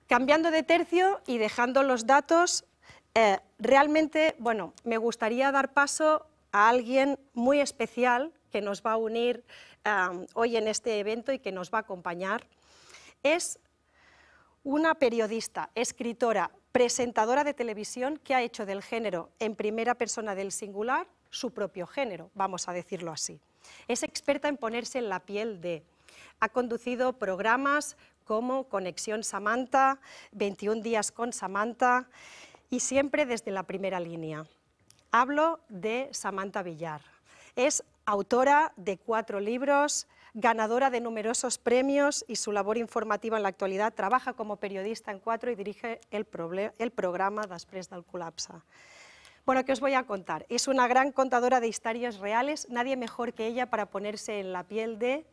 Cambiando de tercio y dejando los datos, realmente, bueno, me gustaría dar paso a alguien muy especial que nos va a unir hoy en este evento y que nos va a acompañar. Es una periodista, escritora, presentadora de televisión que ha hecho del género en primera persona del singular su propio género, vamos a decirlo así. Es experta en ponerse en la piel de... Ha conducido programas como Conexión Samantha, 21 días con Samantha y siempre desde la primera línea. Hablo de Samantha Villar. Es autora de 4 libros, ganadora de numerosos premios y su labor informativa en la actualidad. Trabaja como periodista en 4 y dirige el programa Després del col·lapse. Bueno, ¿qué os voy a contar? Es una gran contadora de historias reales, nadie mejor que ella para ponerse en la piel de...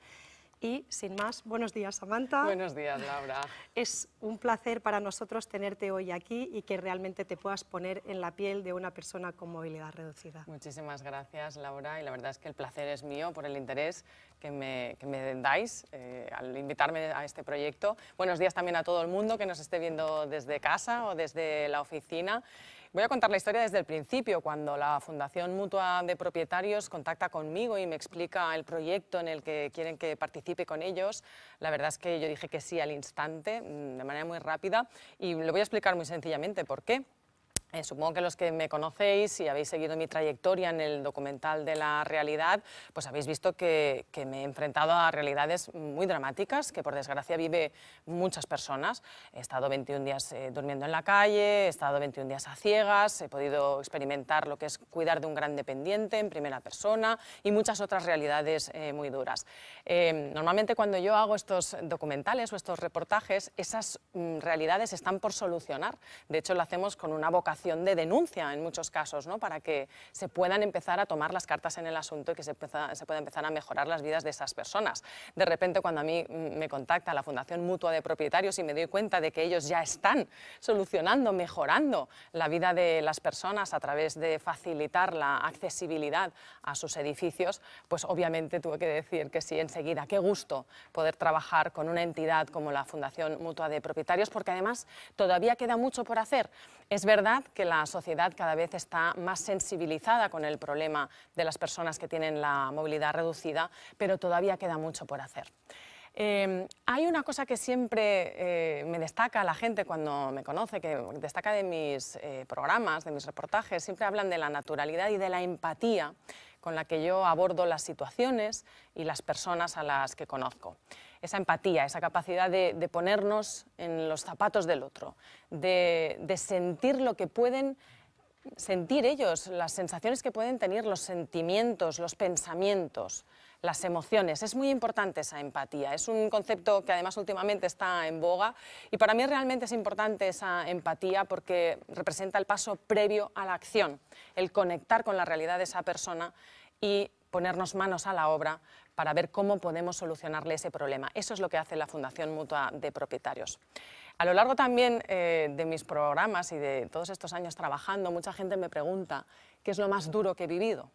Y, sin más, buenos días, Samantha. Buenos días, Laura. Es un placer para nosotros tenerte hoy aquí y que realmente te puedas poner en la piel de una persona con movilidad reducida. Muchísimas gracias, Laura, y la verdad es que el placer es mío por el interés que me dais al invitarme a este proyecto. Buenos días también a todo el mundo que nos esté viendo desde casa o desde la oficina. Voy a contar la historia desde el principio, cuando la Fundación Mutua de Propietarios contacta conmigo y me explica el proyecto en el que quieren que participe con ellos. La verdad es que yo dije que sí al instante, de manera muy rápida, y lo voy a explicar muy sencillamente por qué. Supongo que los que me conocéis y habéis seguido mi trayectoria en el documental de la realidad, pues habéis visto que me he enfrentado a realidades muy dramáticas que por desgracia vive muchas personas. He estado 21 días durmiendo en la calle, he estado 21 días a ciegas, he podido experimentar lo que es cuidar de un gran dependiente en primera persona y muchas otras realidades muy duras. Normalmente cuando yo hago estos documentales o estos reportajes, esas realidades están por solucionar. De hecho, lo hacemos con una vocación de denuncia en muchos casos, ¿no? Para que se puedan empezar a tomar las cartas en el asunto y que se pueda empezar a mejorar las vidas de esas personas. De repente, cuando a mí me contacta la Fundación Mutua de Propietarios y me doy cuenta de que ellos ya están solucionando, mejorando la vida de las personas a través de facilitar la accesibilidad a sus edificios, pues obviamente tuve que decir que sí enseguida. Qué gusto poder trabajar con una entidad como la Fundación Mutua de Propietarios, porque además todavía queda mucho por hacer. Es verdad que la sociedad cada vez está más sensibilizada con el problema de las personas que tienen la movilidad reducida, pero todavía queda mucho por hacer. Hay una cosa que siempre me destaca la gente cuando me conoce, que destaca de mis programas, de mis reportajes, siempre hablan de la naturalidad y de la empatía con la que yo abordo las situaciones y las personas a las que conozco. Esa empatía, esa capacidad de ponernos en los zapatos del otro, de sentir lo que pueden sentir ellos, las sensaciones que pueden tener, los sentimientos, los pensamientos, las emociones. Es muy importante esa empatía, es un concepto que además últimamente está en boga y para mí realmente es importante esa empatía porque representa el paso previo a la acción, el conectar con la realidad de esa persona y ponernos manos a la obra para ver cómo podemos solucionarle ese problema. Eso es lo que hace la Fundación Mutua de Propietarios. A lo largo también de mis programas y de todos estos años trabajando, mucha gente me pregunta qué es lo más duro que he vivido.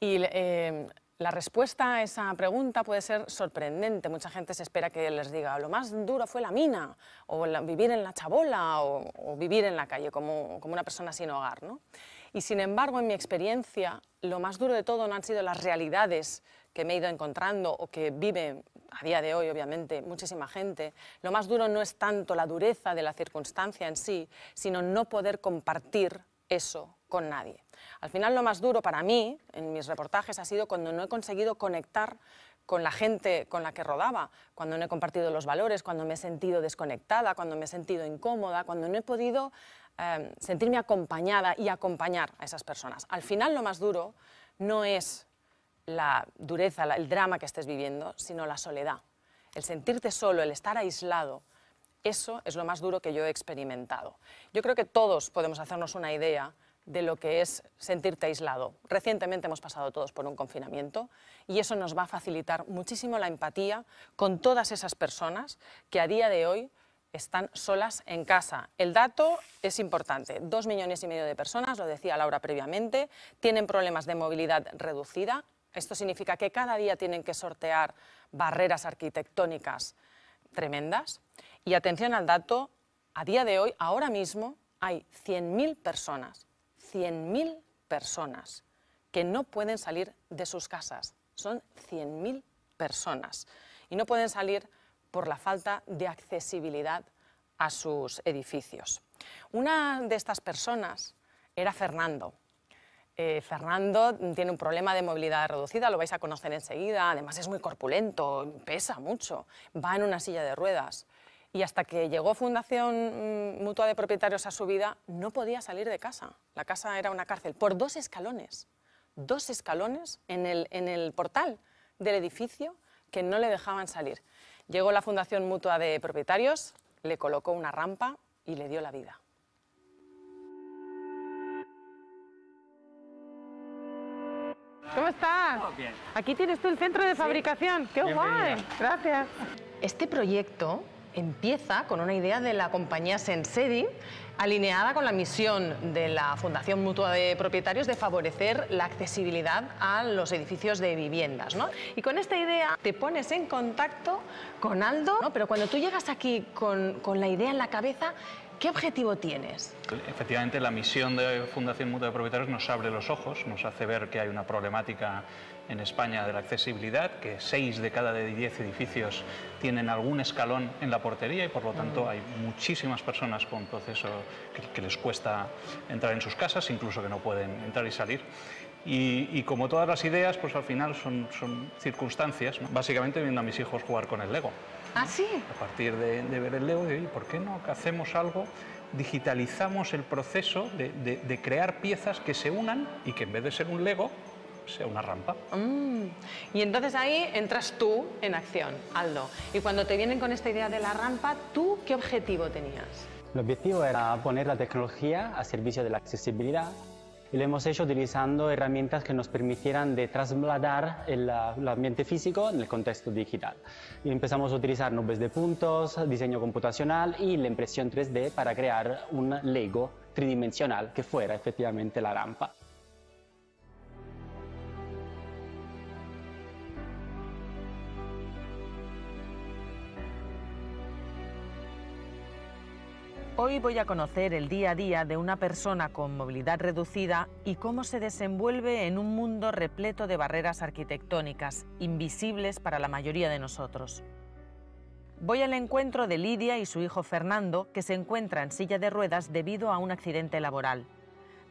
Y la respuesta a esa pregunta puede ser sorprendente. Mucha gente se espera que les diga lo más duro fue la mina, o vivir en la chabola, o vivir en la calle como una persona sin hogar, ¿no? Y sin embargo, en mi experiencia, lo más duro de todo no han sido las realidades que me he ido encontrando o que vive a día de hoy, obviamente, muchísima gente. Lo más duro no es tanto la dureza de la circunstancia en sí, sino no poder compartir eso con nadie. Al final, lo más duro para mí, en mis reportajes, ha sido cuando no he conseguido conectar con la gente con la que rodaba, cuando no he compartido los valores, cuando me he sentido desconectada, cuando me he sentido incómoda, cuando no he podido sentirme acompañada y acompañar a esas personas. Al final, lo más duro no es la dureza, el drama que estés viviendo, sino la soledad. El sentirte solo, el estar aislado, eso es lo más duro que yo he experimentado. Yo creo que todos podemos hacernos una idea de lo que es sentirte aislado. Recientemente hemos pasado todos por un confinamiento y eso nos va a facilitar muchísimo la empatía con todas esas personas que a día de hoy están solas en casa. El dato es importante, 2,5 millones de personas, lo decía Laura previamente, tienen problemas de movilidad reducida. Esto significa que cada día tienen que sortear barreras arquitectónicas tremendas Y atención al dato, a día de hoy, ahora mismo, hay 100.000 personas que no pueden salir de sus casas. Son 100.000 personas. Y no pueden salir por la falta de accesibilidad a sus edificios. Una de estas personas era Fernando. Fernando tiene un problema de movilidad reducida, lo vais a conocer enseguida, además es muy corpulento, pesa mucho, va en una silla de ruedas. Y hasta que llegó Fundación Mutua de Propietarios a su vida, no podía salir de casa. La casa era una cárcel, por 2 escalones. 2 escalones en el portal del edificio que no le dejaban salir. Llegó la Fundación Mutua de Propietarios, le colocó una rampa y le dio la vida. ¿Cómo estás? Todo bien. Aquí tienes tú el centro de fabricación. ¡Qué guay! Gracias. Este proyecto empieza con una idea de la compañía Sensedi, alineada con la misión de la Fundación Mutua de Propietarios de favorecer la accesibilidad a los edificios de viviendas, ¿no? Y con esta idea te pones en contacto con Aldo, ¿no? Pero cuando tú llegas aquí con la idea en la cabeza, ¿qué objetivo tienes? Efectivamente, la misión de Fundación Mutua de Propietarios nos abre los ojos, nos hace ver que hay una problemática en España de la accesibilidad, que 6 de cada 10 edificios tienen algún escalón en la portería y por lo tanto hay muchísimas personas con proceso que les cuesta entrar en sus casas, incluso que no pueden entrar y salir. Y como todas las ideas, pues al final son circunstancias, ¿no? Básicamente viendo a mis hijos jugar con el Lego. ¿Ah, sí? A partir de ver el Lego, digo, ¿por qué no hacemos algo? Digitalizamos el proceso de crear piezas que se unan y que en vez de ser un Lego, sea una rampa. Y entonces ahí entras tú en acción, Aldo. Y cuando te vienen con esta idea de la rampa, ¿tú qué objetivo tenías? El objetivo era poner la tecnología a servicio de la accesibilidad y lo hemos hecho utilizando herramientas que nos permitieran de trasladar el ambiente físico en el contexto digital. Y empezamos a utilizar nubes de puntos, diseño computacional y la impresión 3D para crear un Lego tridimensional que fuera efectivamente la rampa. Hoy voy a conocer el día a día de una persona con movilidad reducida y cómo se desenvuelve en un mundo repleto de barreras arquitectónicas, invisibles para la mayoría de nosotros. Voy al encuentro de Lidia y su hijo Fernando, que se encuentra en silla de ruedas debido a un accidente laboral.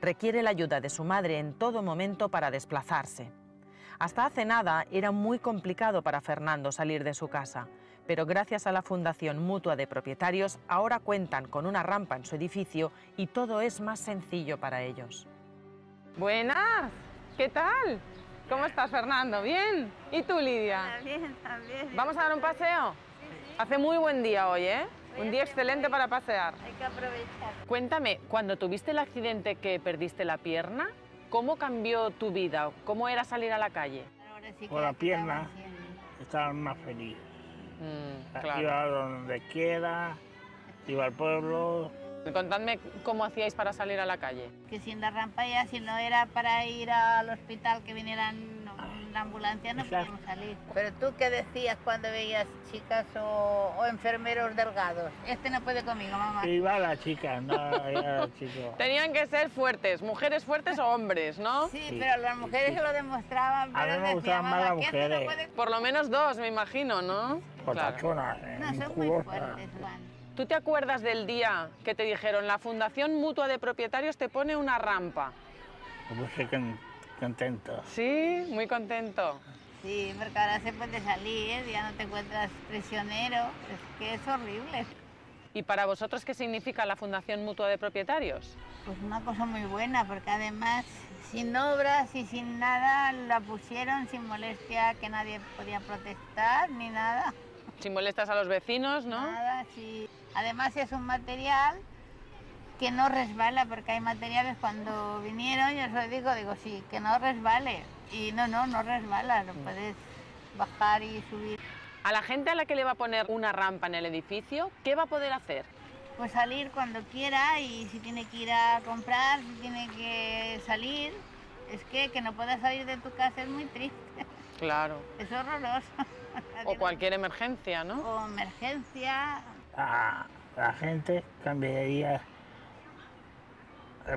Requiere la ayuda de su madre en todo momento para desplazarse. Hasta hace nada era muy complicado para Fernando salir de su casa, pero gracias a la Fundación Mutua de Propietarios ahora cuentan con una rampa en su edificio y todo es más sencillo para ellos. Buenas, ¿qué tal? ¿Cómo estás, Fernando? ¿Bien? ¿Y tú, Lidia? Bien, también. ¿Vamos a dar un paseo? Sí. Hace muy buen día hoy, ¿eh? Un día excelente para pasear. Hay que aprovechar. Cuéntame, cuando tuviste el accidente que perdiste la pierna, ¿cómo cambió tu vida? ¿Cómo era salir a la calle? Ahora sí que Con la pierna haciendo. estaba más feliz. Claro. Iba donde quiera, iba al pueblo. Contadme cómo hacíais para salir a la calle. Que sin la rampa ya, si no era para ir al hospital que vinieran la ambulancia, no Exacto. podíamos salir. Pero tú, ¿qué decías cuando veías chicas o enfermeros delgados? Este no puede conmigo, mamá. Iba la chica, no iba el chico. Tenían que ser fuertes, mujeres fuertes o hombres, ¿no? Sí, pero las mujeres se lo demostraban. A mí pero me decía, gustaban más mamá, las que este no mujeres. puede- Por lo menos 2, me imagino, ¿no? Potachonas, No, son muy jugosas. fuertes, Juan. ¿Tú te acuerdas del día que te dijeron la Fundación Mutua de Propietarios te pone una rampa? Me puse contento. Sí, muy contento. Sí, porque ahora se puede salir, ya no te encuentras prisionero. Es que es horrible. ¿Y para vosotros qué significa la Fundación Mutua de Propietarios? Pues una cosa muy buena, porque además sin obras y sin nada la pusieron sin molestia, que nadie podía protestar ni nada. Si molestas a los vecinos, ¿no? Nada, sí. Además es un material que no resbala, porque hay materiales cuando vinieron, yo os lo digo, sí, que no resbale. Y no resbala, lo puedes bajar y subir. A la gente a la que le va a poner una rampa en el edificio, ¿qué va a poder hacer? Pues salir cuando quiera y si tiene que ir a comprar, si tiene que salir, es que no puedas salir de tu casa es muy triste, Claro. es horroroso. O cualquier emergencia, ¿no? O emergencia, la gente cambiaría de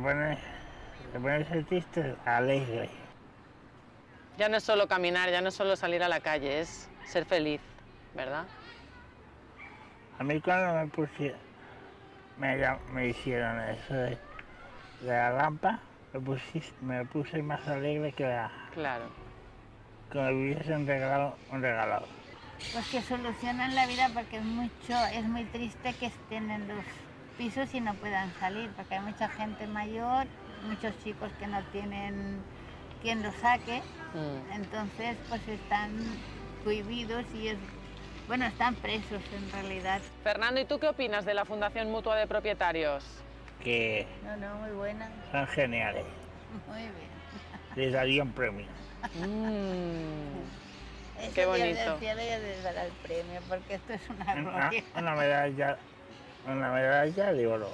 ponerse triste a alegre. Ya no es solo caminar, ya no es solo salir a la calle, es ser feliz, ¿verdad? A mí cuando me hicieron eso de la rampa, me puse más alegre Claro. que me hubiesen regalado. Pues que solucionan la vida porque es muy triste que estén en los pisos y no puedan salir, porque hay mucha gente mayor, muchos chicos que no tienen quien los saque, entonces pues están cohibidos y están presos en realidad. Fernando, ¿y tú qué opinas de la Fundación Mutua de Propietarios? Que No, muy buena. son geniales. Muy bien. Les daría un premio. Qué bonito. Del cielo ya les dará el premio, porque esto es una gloria. Una medalla de oro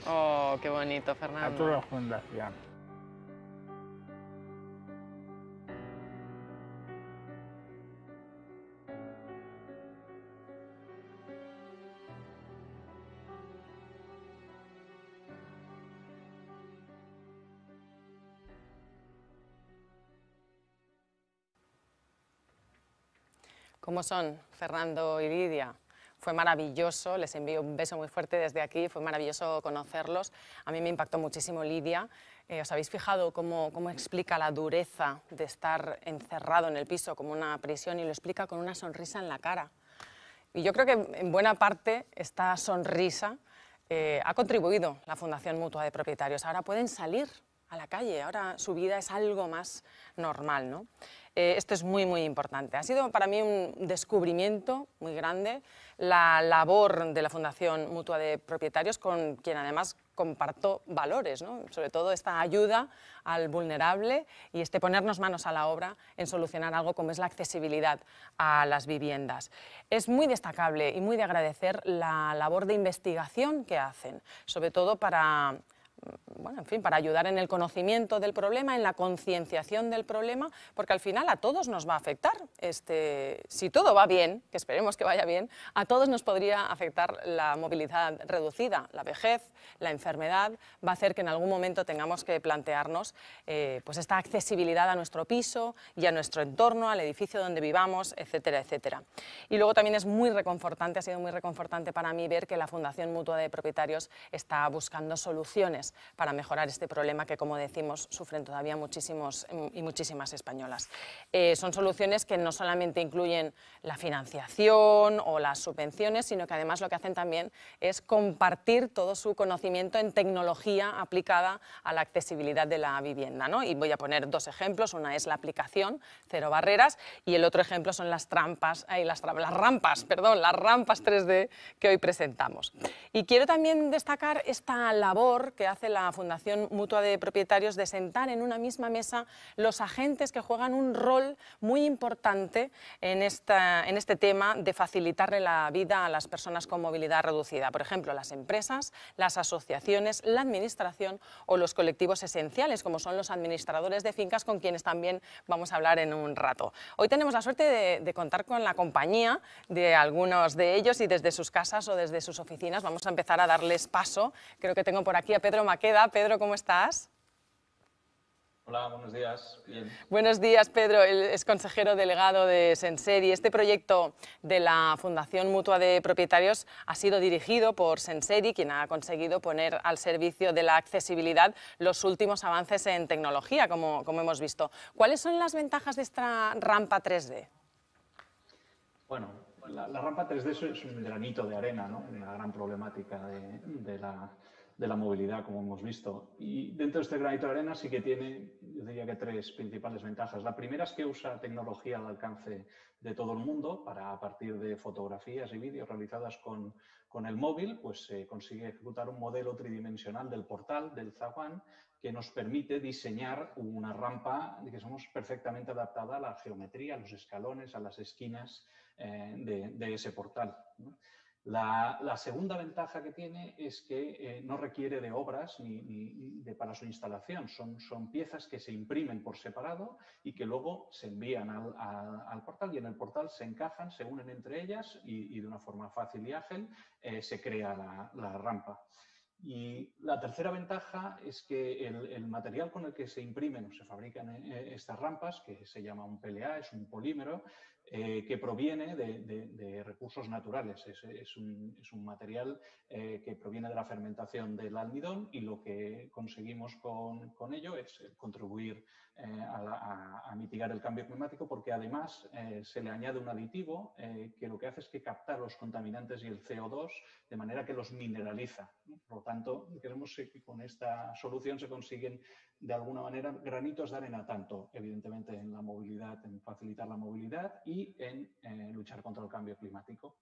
Oh, qué bonito, a Fernando. toda la fundación. ¿Cómo son Fernando y Lidia? Fue maravilloso, les envío un beso muy fuerte desde aquí, fue maravilloso conocerlos. A mí me impactó muchísimo Lidia. ¿Os habéis fijado cómo explica la dureza de estar encerrado en el piso como una prisión y lo explica con una sonrisa en la cara? Y yo creo que en buena parte esta sonrisa ha contribuido la Fundación Mutua de Propietarios. Ahora pueden salir a la calle, ahora su vida es algo más normal, ¿no? Esto es muy, muy importante. Ha sido para mí un descubrimiento muy grande la labor de la Fundación Mutua de Propietarios, con quien además comparto valores, ¿no? Sobre todo esta ayuda al vulnerable y este ponernos manos a la obra en solucionar algo como es la accesibilidad a las viviendas. Es muy destacable y muy de agradecer la labor de investigación que hacen, sobre todo para ayudar en el conocimiento del problema, en la concienciación del problema, porque al final a todos nos va a afectar. Si todo va bien, que esperemos que vaya bien, a todos nos podría afectar la movilidad reducida, la vejez, la enfermedad, va a hacer que en algún momento tengamos que plantearnos pues esta accesibilidad a nuestro piso y a nuestro entorno, al edificio donde vivamos, etcétera, etcétera. Y luego también es muy reconfortante, ha sido muy reconfortante para mí ver que la Fundación Mutua de Propietarios está buscando soluciones para mejorar este problema que, como decimos, sufren todavía muchísimos y muchísimas españolas. Son soluciones que no solamente incluyen la financiación o las subvenciones, sino que además lo que hacen también es compartir todo su conocimiento en tecnología aplicada a la accesibilidad de la vivienda, ¿no? Y voy a poner dos ejemplos, una es la aplicación Cero Barreras y el otro ejemplo son las rampas 3D que hoy presentamos. Y quiero también destacar esta labor que hace la Fundación Mutua de Propietarios de sentar en una misma mesa los agentes que juegan un rol muy importante en este tema de facilitarle la vida a las personas con movilidad reducida. Por ejemplo, las empresas, las asociaciones, la administración o los colectivos esenciales, como son los administradores de fincas, con quienes también vamos a hablar en un rato. Hoy tenemos la suerte de contar con la compañía de algunos de ellos y desde sus casas o desde sus oficinas vamos a empezar a darles paso. Creo que tengo por aquí a Pedro Maqueda. Pedro, ¿cómo estás? Hola, buenos días. Bien. Buenos días, Pedro. Él es consejero delegado de Senseri. Este proyecto de la Fundación Mutua de Propietarios ha sido dirigido por Senseri, quien ha conseguido poner al servicio de la accesibilidad los últimos avances en tecnología, como hemos visto. ¿Cuáles son las ventajas de esta rampa 3D? Bueno, la rampa 3D es un granito de arena, ¿no? Una gran problemática de la movilidad, como hemos visto. Y dentro de este granito de arena sí que tiene, yo diría que tres principales ventajas. La primera es que usa tecnología al alcance de todo el mundo para, a partir de fotografías y vídeos realizadas con el móvil, pues se consigue ejecutar un modelo tridimensional del portal, del zaguán, que nos permite diseñar una rampa que somos perfectamente adaptada a la geometría, a los escalones, a las esquinas de ese portal, ¿no? La segunda ventaja que tiene es que no requiere de obras para su instalación. Son piezas que se imprimen por separado y que luego se envían al portal, y en el portal se encajan, se unen entre ellas y de una forma fácil y ágil se crea la rampa. Y la tercera ventaja es que el material con el que se imprimen o se fabrican estas rampas, que se llama un PLA, es un polímero, que proviene de recursos naturales. Es un material que proviene de la fermentación del almidón, y lo que conseguimos con ello es contribuir a mitigar el cambio climático, porque además se le añade un aditivo que lo que hace es que capta los contaminantes y el CO2 de manera que los mineraliza, ¿no? Por lo tanto, creemos que con esta solución se consiguen de alguna manera granitos de arena, tanto evidentemente en la movilidad, en facilitar la movilidad y en luchar contra el cambio climático.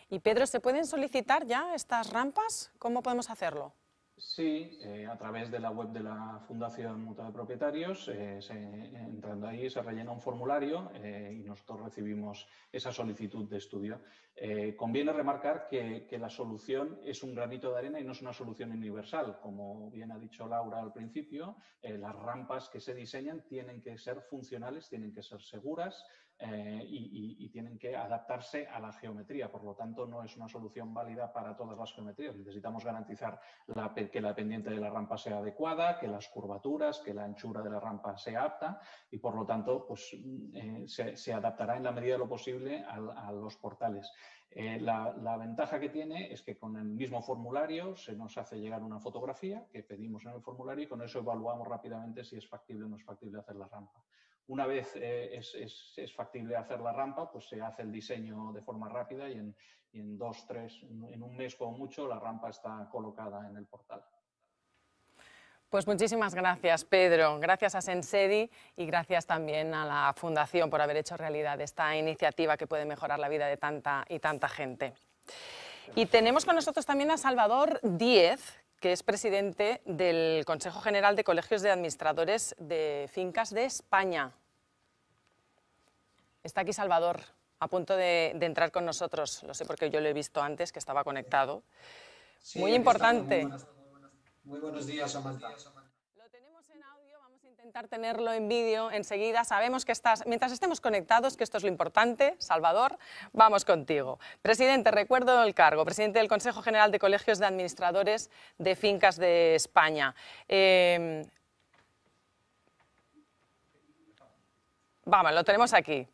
Y Pedro, ¿se pueden solicitar ya estas rampas? ¿Cómo podemos hacerlo? Sí, a través de la web de la Fundación Mutua de Propietarios, entrando ahí se rellena un formulario y nosotros recibimos esa solicitud de estudio. Conviene remarcar que la solución es un granito de arena y no es una solución universal. Como bien ha dicho Laura al principio, las rampas que se diseñan tienen que ser funcionales, tienen que ser seguras, y tienen que adaptarse a la geometría. Por lo tanto, no es una solución válida para todas las geometrías. Necesitamos garantizar que la pendiente de la rampa sea adecuada, que las curvaturas, que la anchura de la rampa sea apta, y por lo tanto pues, se adaptará en la medida de lo posible a los portales. La ventaja que tiene es que con el mismo formulario se nos hace llegar una fotografía que pedimos en el formulario, y con eso evaluamos rápidamente si es factible o no es factible hacer la rampa. Una vez es factible hacer la rampa, pues se hace el diseño de forma rápida, y en 2, 3, en un mes como mucho, la rampa está colocada en el portal. Pues muchísimas gracias, Pedro. Gracias a Sensedi y gracias también a la Fundación por haber hecho realidad esta iniciativa que puede mejorar la vida de tanta y tanta gente. Y tenemos con nosotros también a Salvador Díez, que es presidente del Consejo General de Colegios de Administradores de Fincas de España. Está aquí Salvador, a punto de entrar con nosotros. Lo sé porque yo lo he visto antes, que estaba conectado. Sí, muy importante. Muy buenos días, Samantha. Lo tenemos en audio, vamos a intentar tenerlo en vídeo enseguida. Sabemos que estás, mientras estemos conectados, que esto es lo importante. Salvador, vamos contigo. Presidente, recuerdo el cargo, presidente del Consejo General de Colegios de Administradores de Fincas de España. Vamos, lo tenemos aquí.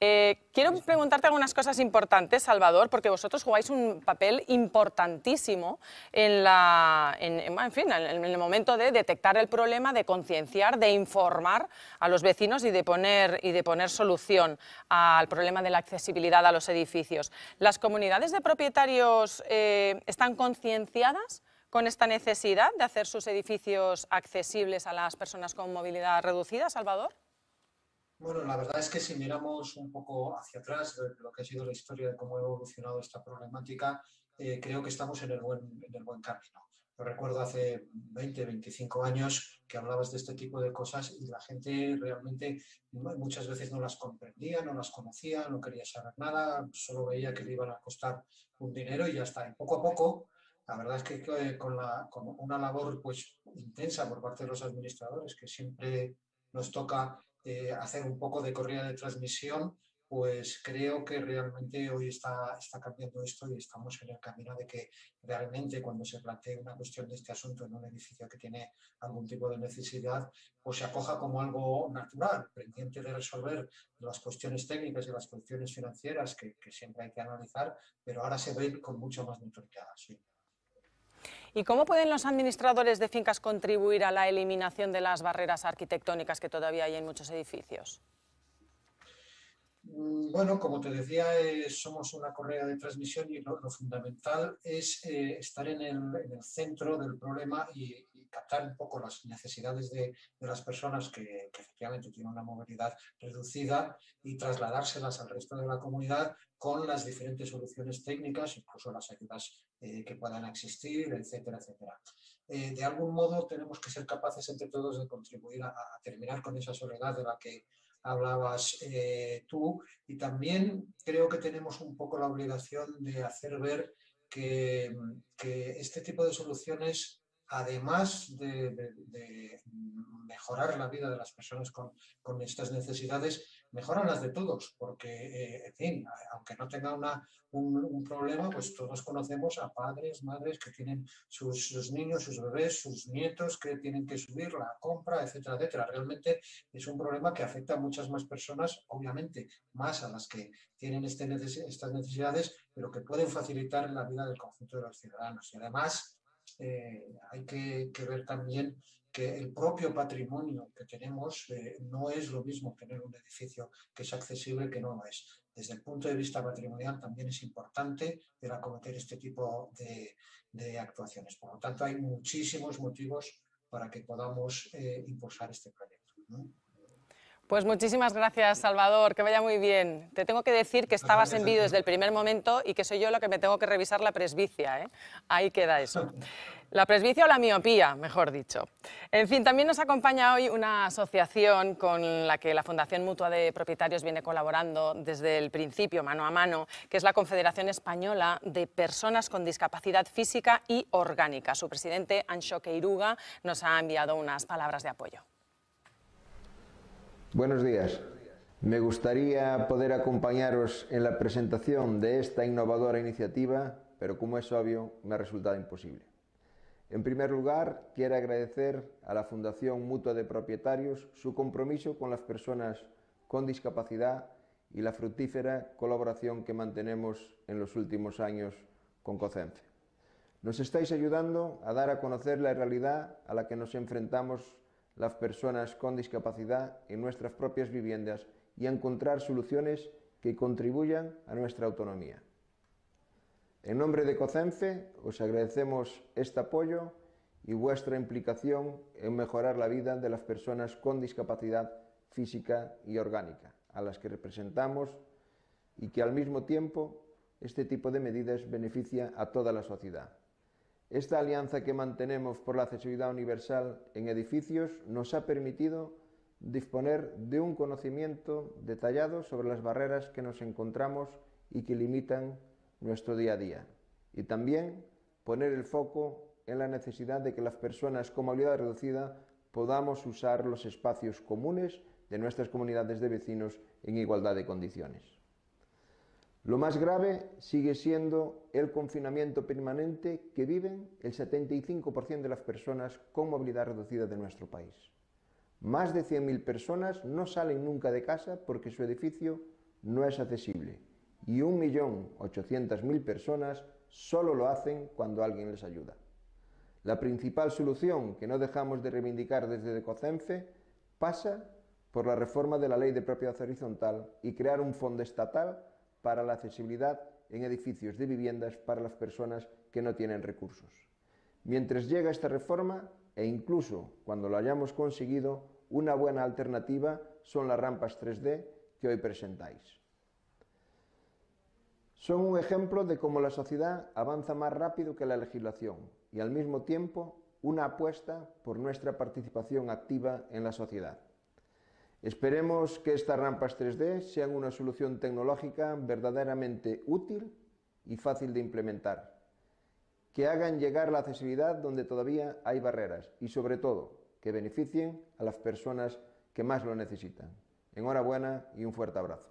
Quiero preguntarte algunas cosas importantes, Salvador, porque vosotros jugáis un papel importantísimo en el momento de detectar el problema, de concienciar, de informar a los vecinos y de poner solución al problema de la accesibilidad a los edificios. ¿Las comunidades de propietarios están concienciadas con esta necesidad de hacer sus edificios accesibles a las personas con movilidad reducida, Salvador? Bueno, la verdad es que si miramos un poco hacia atrás de lo que ha sido la historia de cómo ha evolucionado esta problemática, creo que estamos en el buen camino. Yo recuerdo hace 20, 25 años que hablabas de este tipo de cosas y la gente realmente muchas veces no las comprendía, no las conocía, no quería saber nada, solo veía que le iban a costar un dinero y ya está. Y poco a poco, la verdad es que con una labor pues intensa por parte de los administradores, que siempre nos toca hacer un poco de corrida de transmisión, pues creo que realmente hoy está cambiando esto y estamos en el camino de que realmente cuando se plantee una cuestión de este asunto en un edificio que tiene algún tipo de necesidad, pues se acoja como algo natural, pendiente de resolver las cuestiones técnicas y las cuestiones financieras que siempre hay que analizar, pero ahora se ven con mucha más naturalidad. Sí. ¿Y cómo pueden los administradores de fincas contribuir a la eliminación de las barreras arquitectónicas que todavía hay en muchos edificios? Bueno, como te decía, somos una correa de transmisión y lo fundamental es estar en el centro del problema y captar un poco las necesidades de las personas que efectivamente tienen una movilidad reducida y trasladárselas al resto de la comunidad con las diferentes soluciones técnicas, incluso las ayudas que puedan existir, etcétera, etcétera. De algún modo tenemos que ser capaces entre todos de contribuir a terminar con esa soledad de la que hablabas tú, y también creo que tenemos un poco la obligación de hacer ver que este tipo de soluciones, además de mejorar la vida de las personas con estas necesidades, mejoran las de todos, porque, en fin, aunque no tenga un problema, pues todos conocemos a padres, madres que tienen sus niños, sus bebés, sus nietos que tienen que subir la compra, etcétera, etcétera. Realmente es un problema que afecta a muchas más personas, obviamente más a las que tienen estas necesidades, pero que pueden facilitar la vida del conjunto de los ciudadanos. Y además hay que ver también que el propio patrimonio que tenemos no es lo mismo tener un edificio que es accesible que no lo es. Desde el punto de vista patrimonial también es importante el acometer este tipo de actuaciones. Por lo tanto, hay muchísimos motivos para que podamos impulsar este proyecto, ¿no? Pues muchísimas gracias, Salvador, que vaya muy bien. Te tengo que decir que estabas en vídeo desde el primer momento y que soy yo la que me tengo que revisar la presbicia, ¿eh? Ahí queda eso. La presbicia o la miopía, mejor dicho. En fin, también nos acompaña hoy una asociación con la que la Fundación Mutua de Propietarios viene colaborando desde el principio, mano a mano, que es la Confederación Española de Personas con Discapacidad Física y Orgánica. Su presidente, Anxo Queiruga, nos ha enviado unas palabras de apoyo. Buenos días. Me gustaría poder acompañaros en la presentación de esta innovadora iniciativa, pero como es obvio, me ha resultado imposible. En primer lugar, quiero agradecer a la Fundación Mutua de Propietarios su compromiso con las personas con discapacidad y la fructífera colaboración que mantenemos en los últimos años con COCENFE. Nos estáis ayudando a dar a conocer la realidad a la que nos enfrentamos las personas con discapacidad en nuestras propias viviendas y a encontrar soluciones que contribuyan a nuestra autonomía. En nombre de COCENFE os agradecemos este apoyo y vuestra implicación en mejorar la vida de las personas con discapacidad física y orgánica, a las que representamos, y que al mismo tiempo este tipo de medidas beneficia a toda la sociedad. Esta alianza que mantenemos por la accesibilidad universal en edificios nos ha permitido disponer de un conocimiento detallado sobre las barreras que nos encontramos y que limitan nuestro día a día, y también poner el foco en la necesidad de que las personas con movilidad reducida podamos usar los espacios comunes de nuestras comunidades de vecinos en igualdad de condiciones. Lo más grave sigue siendo el confinamiento permanente que viven el 75% de las personas con movilidad reducida de nuestro país. Más de 100.000 personas no salen nunca de casa porque su edificio no es accesible, y 1.800.000 personas solo lo hacen cuando alguien les ayuda. La principal solución que no dejamos de reivindicar desde COCENFE pasa por la reforma de la Ley de Propiedad Horizontal y crear un fondo estatal para la accesibilidad en edificios de viviendas para las personas que no tienen recursos. Mientras llega esta reforma, e incluso cuando lo hayamos conseguido, una buena alternativa son las rampas 3D que hoy presentáis. Son un ejemplo de cómo la sociedad avanza más rápido que la legislación y al mismo tiempo una apuesta por nuestra participación activa en la sociedad. Esperemos que estas rampas 3D sean una solución tecnológica verdaderamente útil y fácil de implementar, que hagan llegar la accesibilidad donde todavía hay barreras y, sobre todo, que beneficien a las personas que más lo necesitan. Enhorabuena y un fuerte abrazo.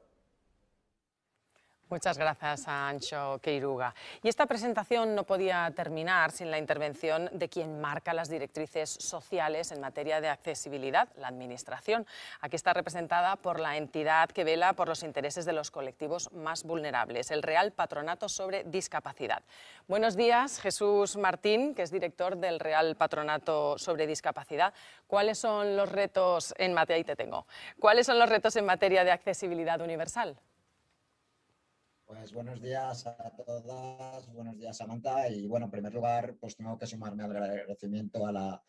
Muchas gracias a Anxo Queiruga. Y esta presentación no podía terminar sin la intervención de quien marca las directrices sociales en materia de accesibilidad, la Administración. Aquí está representada por la entidad que vela por los intereses de los colectivos más vulnerables, el Real Patronato sobre Discapacidad. Buenos días, Jesús Martín, que es director del Real Patronato sobre Discapacidad. ¿Cuáles son los retos en materia, ahí te tengo, ¿cuáles son los retos en materia de accesibilidad universal? Pues buenos días a todas, buenos días Samantha, y bueno, en primer lugar pues tengo que sumarme al agradecimiento a la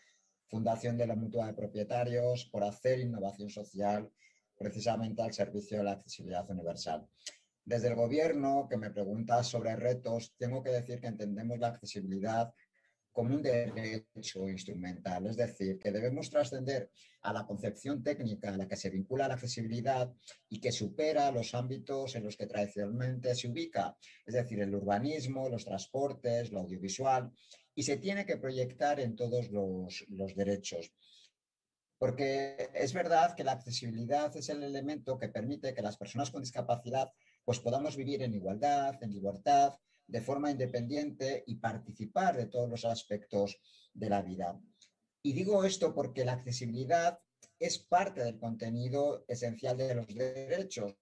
Fundación de la Mutua de Propietarios por hacer innovación social precisamente al servicio de la accesibilidad universal. Desde el Gobierno, que me pregunta sobre retos, tengo que decir que entendemos la accesibilidad como un derecho instrumental, es decir, que debemos trascender a la concepción técnica a la que se vincula la accesibilidad y que supera los ámbitos en los que tradicionalmente se ubica, es decir, el urbanismo, los transportes, lo audiovisual, y se tiene que proyectar en todos los derechos. Porque es verdad que la accesibilidad es el elemento que permite que las personas con discapacidad pues podamos vivir en igualdad, en libertad, de forma independiente y participar de todos los aspectos de la vida. Y digo esto porque la accesibilidad es parte del contenido esencial de los derechos.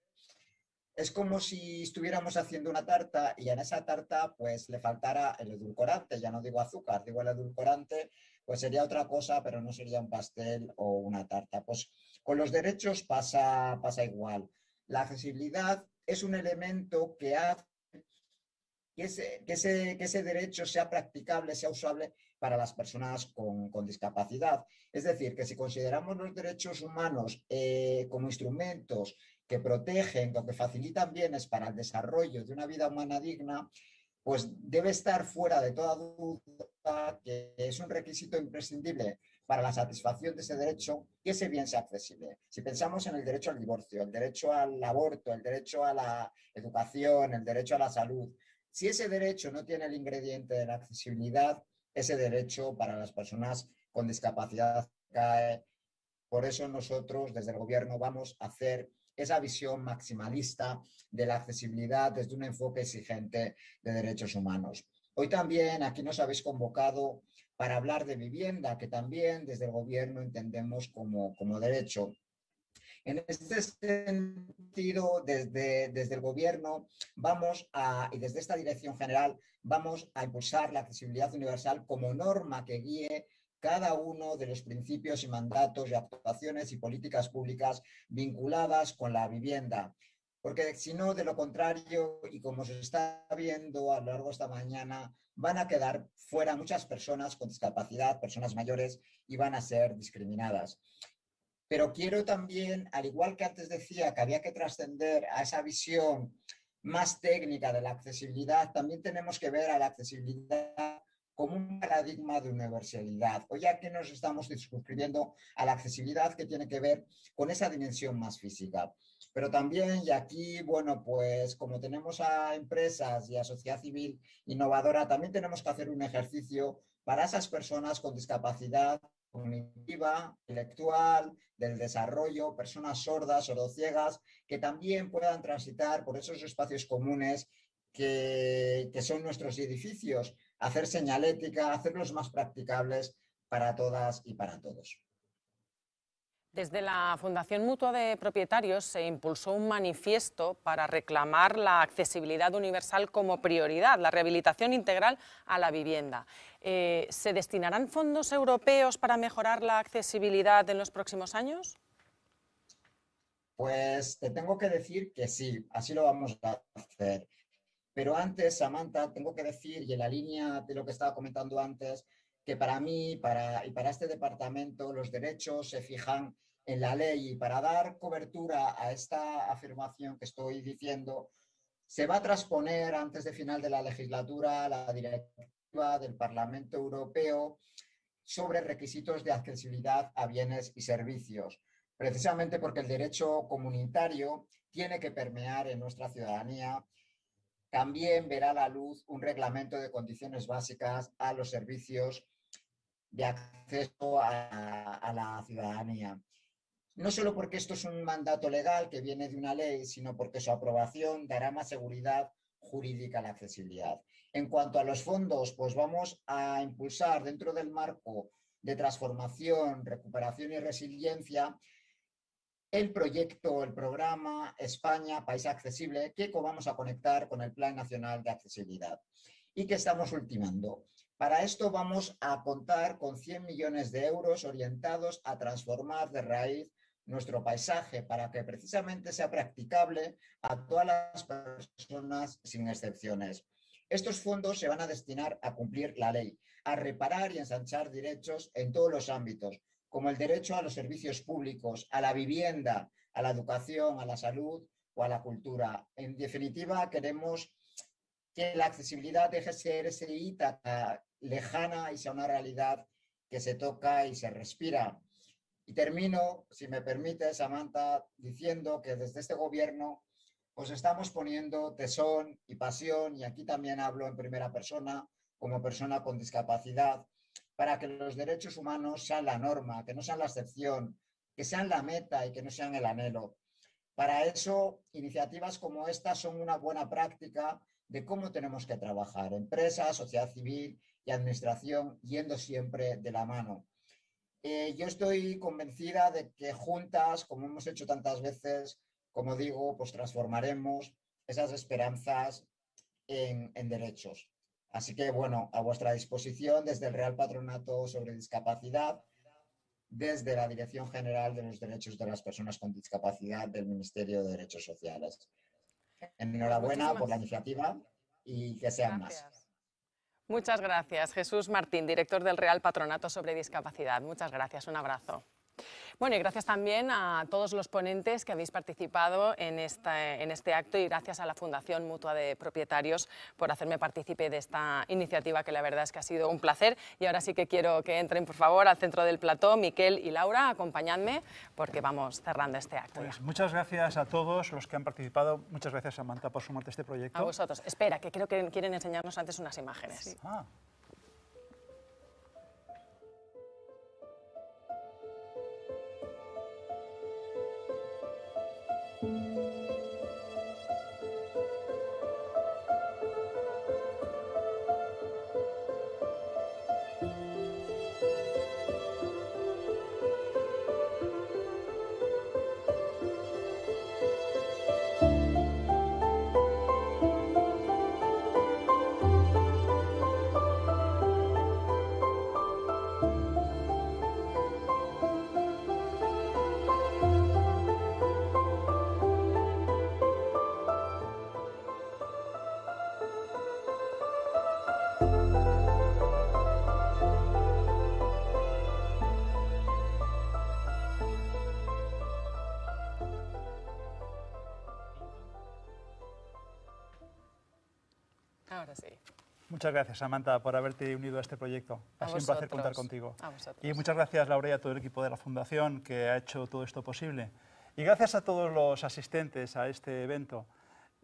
Es como si estuviéramos haciendo una tarta y en esa tarta pues le faltara el edulcorante, ya no digo azúcar, digo el edulcorante, pues sería otra cosa, pero no sería un pastel o una tarta. Pues con los derechos pasa igual. La accesibilidad es un elemento que hace que ese derecho sea practicable, sea usable para las personas con discapacidad. Es decir, que si consideramos los derechos humanos como instrumentos que protegen o que facilitan bienes para el desarrollo de una vida humana digna, pues debe estar fuera de toda duda que es un requisito imprescindible para la satisfacción de ese derecho que ese bien sea accesible. Si pensamos en el derecho al divorcio, el derecho al aborto, el derecho a la educación, el derecho a la salud, si ese derecho no tiene el ingrediente de la accesibilidad, ese derecho para las personas con discapacidad cae. Por eso nosotros desde el gobierno vamos a hacer esa visión maximalista de la accesibilidad desde un enfoque exigente de derechos humanos. Hoy también aquí nos habéis convocado para hablar de vivienda, que también desde el gobierno entendemos como derecho. En este sentido, desde el gobierno y desde esta dirección general vamos a impulsar la accesibilidad universal como norma que guíe cada uno de los principios y mandatos y actuaciones y políticas públicas vinculadas con la vivienda. Porque si no, de lo contrario, y como se está viendo a lo largo de esta mañana, van a quedar fuera muchas personas con discapacidad, personas mayores, y van a ser discriminadas. Pero quiero también, al igual que antes decía que había que trascender a esa visión más técnica de la accesibilidad, también tenemos que ver a la accesibilidad como un paradigma de universalidad. Hoy aquí nos estamos circunscribiendo a la accesibilidad que tiene que ver con esa dimensión más física. Pero también, y aquí, bueno, pues como tenemos a empresas y a sociedad civil innovadora, también tenemos que hacer un ejercicio para esas personas con discapacidad cognitiva, intelectual, del desarrollo, personas sordas, sordociegas, que también puedan transitar por esos espacios comunes que son nuestros edificios, hacer señalética, hacerlos más practicables para todas y para todos. Desde la Fundación Mutua de Propietarios se impulsó un manifiesto para reclamar la accesibilidad universal como prioridad, la rehabilitación integral a la vivienda. ¿Se destinarán fondos europeos para mejorar la accesibilidad en los próximos años? Pues te tengo que decir que sí, así lo vamos a hacer. Pero antes, Samantha, tengo que decir, y en la línea de lo que estaba comentando antes, que para mí y para este departamento los derechos se fijan en la ley, y para dar cobertura a esta afirmación que estoy diciendo, se va a transponer antes de final de la legislatura la directiva del Parlamento Europeo sobre requisitos de accesibilidad a bienes y servicios, precisamente porque el derecho comunitario tiene que permear en nuestra ciudadanía. También verá la luz un reglamento de condiciones básicas a los servicios de acceso a la ciudadanía. No solo porque esto es un mandato legal que viene de una ley, sino porque su aprobación dará más seguridad jurídica a la accesibilidad. En cuanto a los fondos, pues vamos a impulsar dentro del marco de transformación, recuperación y resiliencia el programa España País Accesible, que vamos a conectar con el Plan Nacional de Accesibilidad y que estamos ultimando. Para esto vamos a contar con 100 millones de euros orientados a transformar de raíz nuestro paisaje para que precisamente sea practicable a todas las personas sin excepciones. Estos fondos se van a destinar a cumplir la ley, a reparar y ensanchar derechos en todos los ámbitos, como el derecho a los servicios públicos, a la vivienda, a la educación, a la salud o a la cultura. En definitiva, queremos que la accesibilidad deje de ser ese hito lejana y sea una realidad que se toca y se respira. Y termino, si me permite, Samantha, diciendo que desde este gobierno os estamos poniendo tesón y pasión, y aquí también hablo en primera persona, como persona con discapacidad, para que los derechos humanos sean la norma, que no sean la excepción, que sean la meta y que no sean el anhelo. Para eso, iniciativas como esta son una buena práctica de cómo tenemos que trabajar, empresas, sociedad civil y administración, yendo siempre de la mano. Yo estoy convencida de que juntas, como hemos hecho tantas veces, como digo, pues transformaremos esas esperanzas en derechos. Así que, bueno, a vuestra disposición desde el Real Patronato sobre Discapacidad, desde la Dirección General de los Derechos de las Personas con Discapacidad del Ministerio de Derechos Sociales. Enhorabuena por la iniciativa y que sean más. Muchas gracias, Jesús Martín, director del Real Patronato sobre Discapacidad. Muchas gracias, un abrazo. Bueno, y gracias también a todos los ponentes que habéis participado en este acto, y gracias a la Fundación Mutua de Propietarios por hacerme partícipe de esta iniciativa, que la verdad es que ha sido un placer. Y ahora sí que quiero que entren, por favor, al centro del plató. Miquel y Laura, acompañadme porque vamos cerrando este acto. Pues muchas gracias a todos los que han participado. Muchas gracias, Samantha, por sumarte a este proyecto. A vosotros. Espera, que creo que quieren enseñarnos antes unas imágenes. Sí. Ah. Ahora sí. Muchas gracias, Samantha, por haberte unido a este proyecto. Ha sido un placer contar contigo. A vosotros. Y muchas gracias, Laura, y a todo el equipo de la Fundación que ha hecho todo esto posible. Y gracias a todos los asistentes a este evento.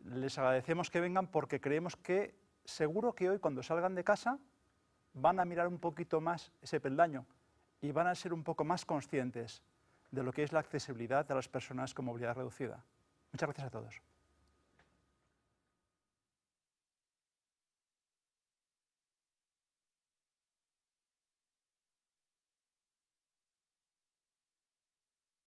Les agradecemos que vengan porque creemos que seguro que hoy, cuando salgan de casa, van a mirar un poquito más ese peldaño y van a ser un poco más conscientes de lo que es la accesibilidad de las personas con movilidad reducida. Muchas gracias a todos.